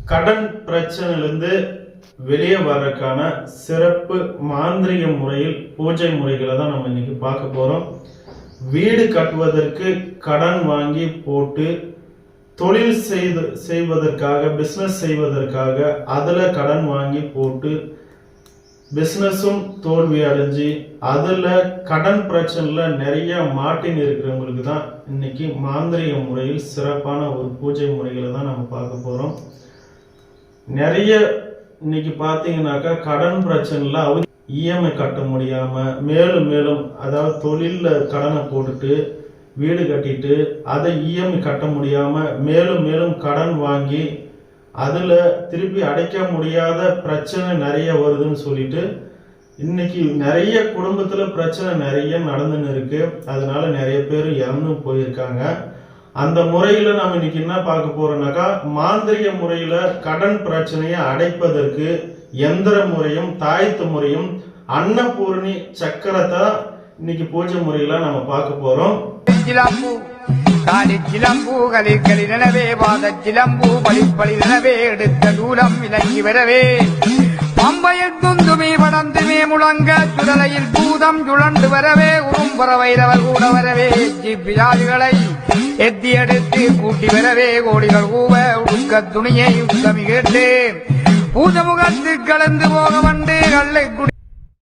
கடன் பிரச்சனையிலிருந்து வெளியே வர்றதுக்கான சிறப்பு மாந்திரிக முறையில் பூஜை முறைகளை தான் நம்ம இன்னைக்கு பார்க்க போறோம். வீடு கட்டுவதற்கு கடன் வாங்கி போட்டு தொழில் செய்வதற்காக பிசினஸ் செய்வதற்காக அதுல கடன் வாங்கி போட்டு பிசினஸும் தோல்வி அடைஞ்சு அதுல கடன் பிரச்சனைல நிறைய மாட்டின் இருக்கிறவங்களுக்கு தான் இன்னைக்கு மாந்திரிக முறையில் சிறப்பான ஒரு பூஜை முறைகளை தான் நம்ம பார்க்க போறோம். நிறைய இன்னைக்கு பாத்தீங்கன்னாக்கா கடன் பிரச்சனைல அவங்க இஎம்ஐ கட்ட முடியாம மேலும் மேலும் அதாவது தொழில கடனை போட்டுட்டு வீடு கட்டிட்டு அதை இஎம்ஐ கட்ட முடியாம மேலும் மேலும் கடன் வாங்கி அதுல திருப்பி அடைக்க முடியாத பிரச்சனை நிறைய வருதுன்னு சொல்லிட்டு இன்னைக்கு நிறைய குடும்பத்துல பிரச்சனை நிறைய நடந்துன்னு இருக்கு. அதனால நிறைய பேர் இறந்து போயிருக்காங்க. அந்த முறையில நம்ம இன்னைக்கு என்ன பார்க்க போறோம்னாக்கா மாந்திரிக முறையில கடன் பிரச்சனையை அடைப்பதற்கு எந்திர முறையும் தாயத்து முறையும் அன்னபூரணி சக்கரத்தை இன்னைக்கு பூஜை முறையில நம்ம பார்க்க போறோம். சிலம்பு கலிகளினவே வாத சிலம்பு பலிப்பலினவே எடுத்த தூரம் விலகி வரவே பம்பையில் துந்துமே படந்துமே முழங்க சுடலையில் பூதம் சுழண்டு வரவே உரும்புறவைரவர் கூட வரவே பியாதிகளை எத்தி எடுத்து கூட்டி வரவே கோடிகள் கூவ உடுக்க துணியை உத்தமி கேட்டு பூஜமுகத்து கலந்து போக வண்டு கல்லை